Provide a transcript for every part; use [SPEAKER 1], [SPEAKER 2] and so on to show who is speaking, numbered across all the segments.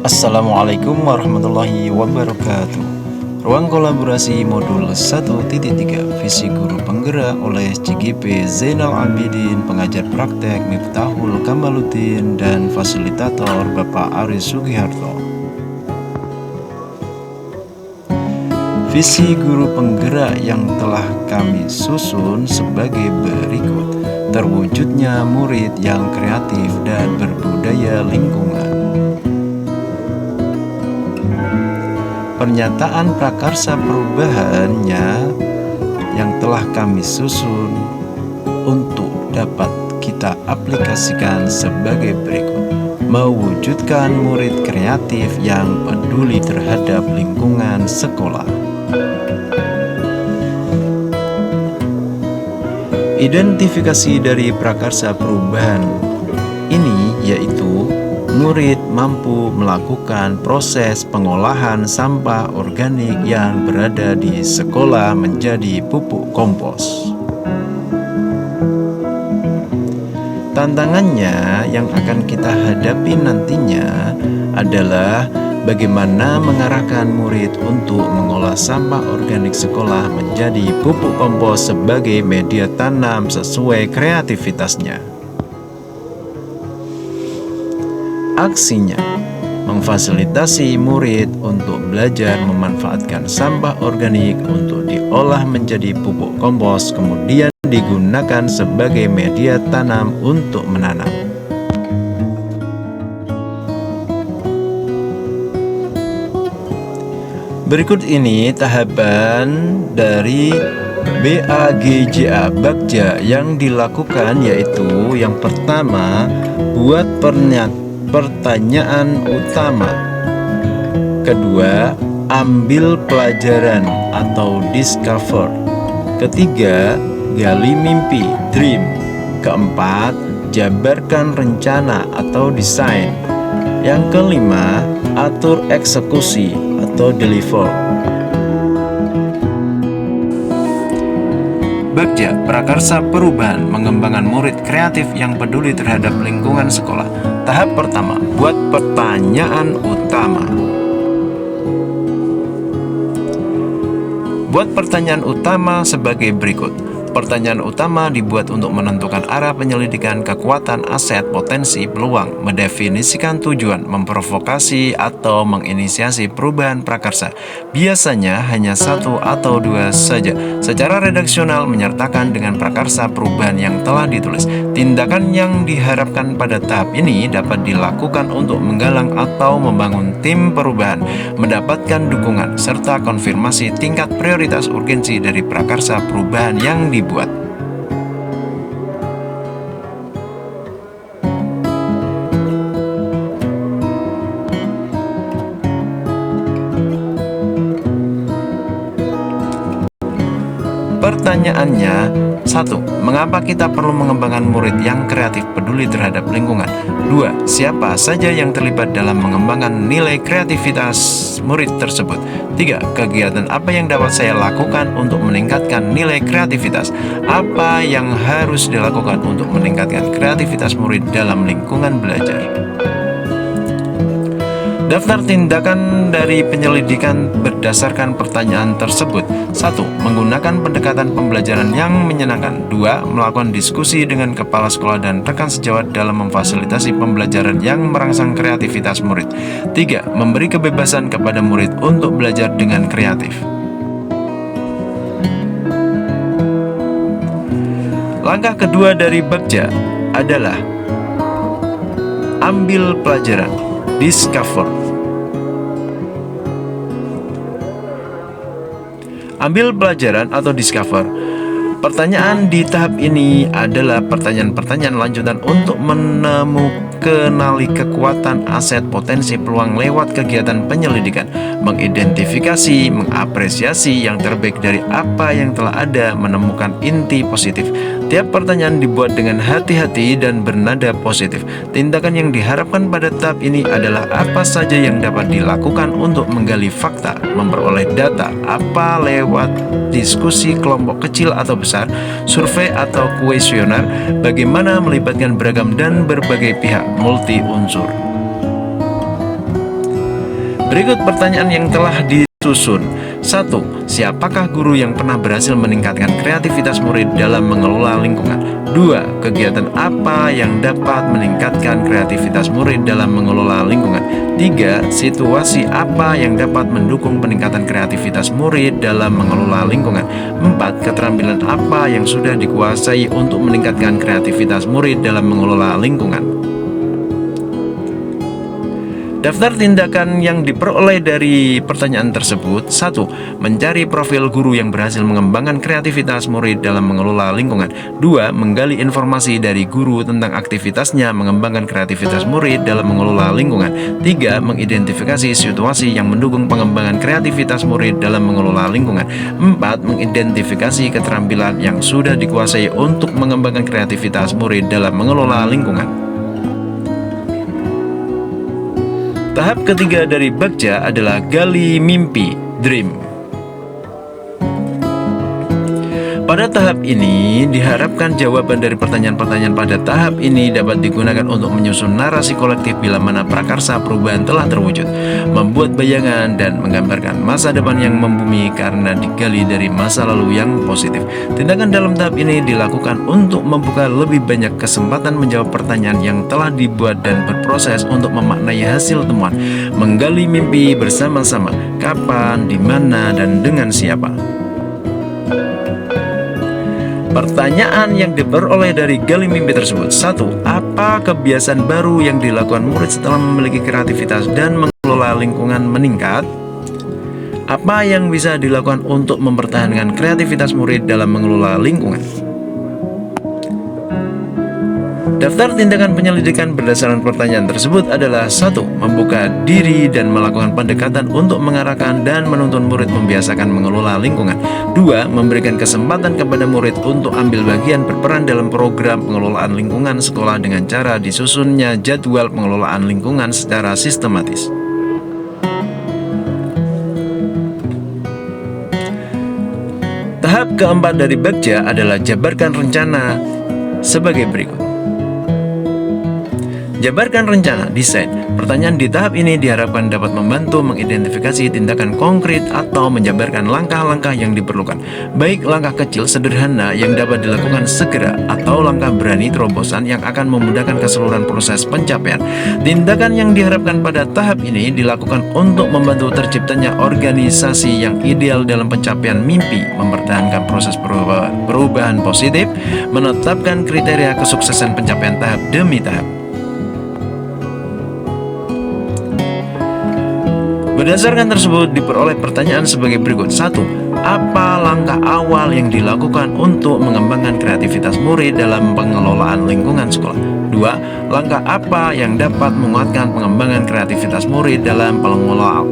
[SPEAKER 1] Assalamualaikum warahmatullahi wabarakatuh. Ruang kolaborasi modul 1.3 Visi Guru Penggerak oleh CGP Zainal Abidin, pengajar praktek Miftahul Kamaluddin, dan fasilitator Bapak Aris Sugiharto. Visi guru penggerak yang telah kami susun sebagai berikut: terwujudnya murid yang kreatif dan berbudaya lingkungan. Pernyataan prakarsa perubahannya yang telah kami susun untuk dapat kita aplikasikan sebagai berikut: mewujudkan murid kreatif yang peduli terhadap lingkungan sekolah. Identifikasi dari prakarsa perubahan ini yaitu murid mampu melakukan proses pengolahan sampah organik yang berada di sekolah menjadi pupuk kompos. Tantangannya yang akan kita hadapi nantinya adalah bagaimana mengarahkan murid untuk mengolah sampah organik sekolah menjadi pupuk kompos sebagai media tanam sesuai kreativitasnya. Aksinya memfasilitasi murid untuk belajar memanfaatkan sampah organik untuk diolah menjadi pupuk kompos, kemudian digunakan sebagai media tanam untuk menanam. Berikut ini tahapan dari BAGJA Bagja yang dilakukan, yaitu yang pertama, buat pertanyaan utama. Kedua, ambil pelajaran atau discover. Ketiga, gali mimpi, dream. Keempat, jabarkan rencana atau desain. Yang kelima, atur eksekusi atau deliver. Bagja prakarsa perubahan mengembangkan murid kreatif yang peduli terhadap lingkungan sekolah. Tahap pertama, buat pertanyaan utama. Buat pertanyaan utama sebagai berikut. Pertanyaan utama dibuat untuk menentukan arah penyelidikan, kekuatan, aset, potensi, peluang, mendefinisikan tujuan, memprovokasi, atau menginisiasi perubahan prakarsa. Biasanya hanya satu atau dua saja. Secara redaksional menyertakan dengan prakarsa perubahan yang telah ditulis. Tindakan yang diharapkan pada tahap ini dapat dilakukan untuk menggalang atau membangun tim perubahan, mendapatkan dukungan, serta konfirmasi tingkat prioritas urgensi dari prakarsa perubahan yang dibuat. Pertanyaannya, 1. Mengapa kita perlu mengembangkan murid yang kreatif peduli terhadap lingkungan? 2. Siapa saja yang terlibat dalam mengembangkan nilai kreativitas murid tersebut? 3. Kegiatan apa yang dapat saya lakukan untuk meningkatkan nilai kreativitas? Apa yang harus dilakukan untuk meningkatkan kreativitas murid dalam lingkungan belajar? Daftar tindakan dari penyelidikan berdasarkan pertanyaan tersebut. 1. Menggunakan pendekatan pembelajaran yang menyenangkan. 2. Melakukan diskusi dengan kepala sekolah dan rekan sejawat dalam memfasilitasi pembelajaran yang merangsang kreativitas murid. 3. Memberi kebebasan kepada murid untuk belajar dengan kreatif. Langkah kedua dari Bagja adalah ambil pelajaran, discover. Ambil pelajaran atau discover. Pertanyaan di tahap ini adalah pertanyaan-pertanyaan lanjutan untuk mengenali kekuatan, aset, potensi, peluang lewat kegiatan penyelidikan, mengidentifikasi, mengapresiasi yang terbaik dari apa yang telah ada, menemukan inti positif. Tiap pertanyaan dibuat dengan hati-hati dan bernada positif. Tindakan yang diharapkan pada tahap ini adalah apa saja yang dapat dilakukan untuk menggali fakta, memperoleh data, apa lewat diskusi kelompok kecil atau besar, survei atau kuesioner, bagaimana melibatkan beragam dan berbagai pihak multi unsur. Berikut pertanyaan yang telah disusun. 1. Siapakah guru yang pernah berhasil meningkatkan kreativitas murid dalam mengelola lingkungan? 2. Kegiatan apa yang dapat meningkatkan kreativitas murid dalam mengelola lingkungan? 3. Situasi apa yang dapat mendukung peningkatan kreativitas murid dalam mengelola lingkungan? 4. Keterampilan apa yang sudah dikuasai untuk meningkatkan kreativitas murid dalam mengelola lingkungan? Daftar tindakan yang diperoleh dari pertanyaan tersebut. 1. Mencari profil guru yang berhasil mengembangkan kreativitas murid dalam mengelola lingkungan. 2. Menggali informasi dari guru tentang aktivitasnya mengembangkan kreativitas murid dalam mengelola lingkungan. 3. Mengidentifikasi situasi yang mendukung pengembangan kreativitas murid dalam mengelola lingkungan. 4. Mengidentifikasi keterampilan yang sudah dikuasai untuk mengembangkan kreativitas murid dalam mengelola lingkungan. Tahap ketiga dari Bagja adalah gali mimpi, dream. Pada tahap ini, diharapkan jawaban dari pertanyaan-pertanyaan pada tahap ini dapat digunakan untuk menyusun narasi kolektif bila mana prakarsa perubahan telah terwujud, membuat bayangan dan menggambarkan masa depan yang membumi karena digali dari masa lalu yang positif. Tindakan dalam tahap ini dilakukan untuk membuka lebih banyak kesempatan menjawab pertanyaan yang telah dibuat dan berproses untuk memaknai hasil temuan, menggali mimpi bersama-sama, kapan, di mana, dan dengan siapa. Pertanyaan yang diperoleh dari gali mimpi tersebut. 1. Apa kebiasaan baru yang dilakukan murid setelah memiliki kreativitas dan mengelola lingkungan meningkat? Apa yang bisa dilakukan untuk mempertahankan kreativitas murid dalam mengelola lingkungan? Daftar tindakan penyelidikan berdasarkan pertanyaan tersebut adalah 1. Membuka diri dan melakukan pendekatan untuk mengarahkan dan menuntun murid membiasakan mengelola lingkungan. 2. Memberikan kesempatan kepada murid untuk ambil bagian berperan dalam program pengelolaan lingkungan sekolah dengan cara disusunnya jadwal pengelolaan lingkungan secara sistematis. Tahap keempat dari Bagja adalah jabarkan rencana sebagai berikut. Jabarkan rencana, desain. Pertanyaan di tahap ini diharapkan dapat membantu mengidentifikasi tindakan konkret atau menjabarkan langkah-langkah yang diperlukan, baik langkah kecil sederhana yang dapat dilakukan segera atau langkah berani terobosan yang akan memudahkan keseluruhan proses pencapaian. Tindakan yang diharapkan pada tahap ini dilakukan untuk membantu terciptanya organisasi yang ideal dalam pencapaian mimpi, mempertahankan proses perubahan positif, menetapkan kriteria kesuksesan pencapaian tahap demi tahap. Berdasarkan tersebut, diperoleh pertanyaan sebagai berikut. 1. Apa langkah awal yang dilakukan untuk mengembangkan kreativitas murid dalam pengelolaan lingkungan sekolah? 2. Langkah apa yang dapat menguatkan pengembangan kreativitas murid dalam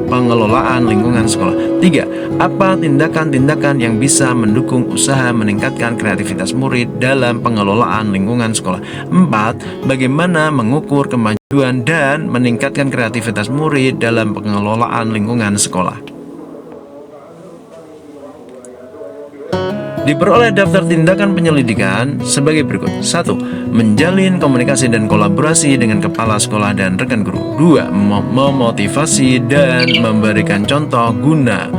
[SPEAKER 1] pengelolaan lingkungan sekolah? 3. Apa tindakan-tindakan yang bisa mendukung usaha meningkatkan kreativitas murid dalam pengelolaan lingkungan sekolah? 4. Bagaimana mengukur kemajuan dan meningkatkan kreativitas murid dalam pengelolaan lingkungan sekolah? Diperoleh daftar tindakan penyelidikan sebagai berikut. 1. Menjalin komunikasi dan kolaborasi dengan kepala sekolah dan rekan guru. 2. Memotivasi dan memberikan contoh guna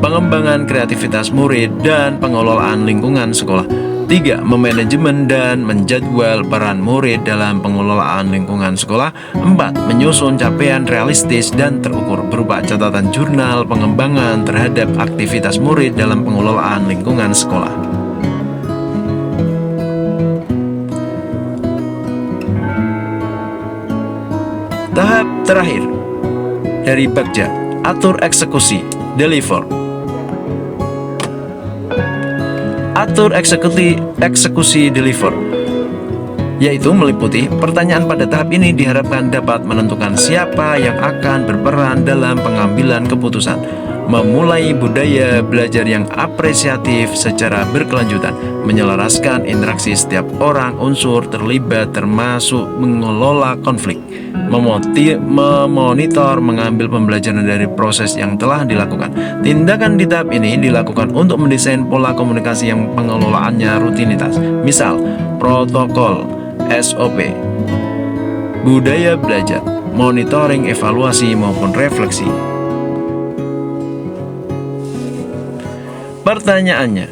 [SPEAKER 1] pengembangan kreativitas murid dan pengelolaan lingkungan sekolah. 3. Memanajemen dan menjadwal peran murid dalam pengelolaan lingkungan sekolah. 4. Menyusun capaian realistis dan terukur berupa catatan jurnal pengembangan terhadap aktivitas murid dalam pengelolaan lingkungan sekolah. Tahap terakhir dari Bagja, atur eksekusi, deliver. Atur eksekusi deliver, yaitu meliputi pertanyaan pada tahap ini diharapkan dapat menentukan siapa yang akan berperan dalam pengambilan keputusan, memulai budaya belajar yang apresiatif secara berkelanjutan, menyelaraskan interaksi setiap orang unsur terlibat termasuk mengelola konflik, memonitor, mengambil pembelajaran dari proses yang telah dilakukan. Tindakan di tahap ini dilakukan untuk mendesain pola komunikasi yang pengelolaannya rutinitas, misal protokol, SOP, budaya belajar, monitoring, evaluasi, maupun refleksi. Pertanyaannya,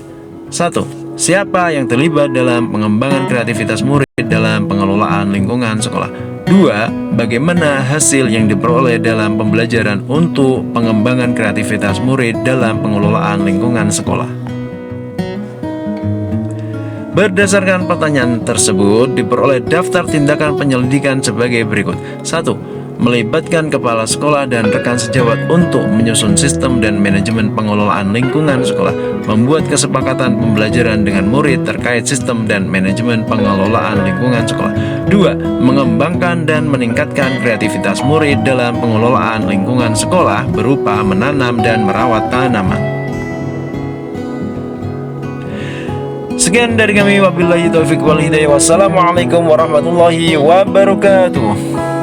[SPEAKER 1] 1. Siapa yang terlibat dalam pengembangan kreativitas murid dalam pengelolaan lingkungan sekolah? 2. Bagaimana hasil yang diperoleh dalam pembelajaran untuk pengembangan kreativitas murid dalam pengelolaan lingkungan sekolah? Berdasarkan pertanyaan tersebut, diperoleh daftar tindakan penyelidikan sebagai berikut. 1. Melibatkan kepala sekolah dan rekan sejawat untuk menyusun sistem dan manajemen pengelolaan lingkungan sekolah, membuat kesepakatan pembelajaran dengan murid terkait sistem dan manajemen pengelolaan lingkungan sekolah. 2. Mengembangkan dan meningkatkan kreativitas murid dalam pengelolaan lingkungan sekolah berupa menanam dan merawat tanaman. Sekian dari kami, wabillahi taufiq wal hidayah. Wassalamualaikum warahmatullahi wabarakatuh.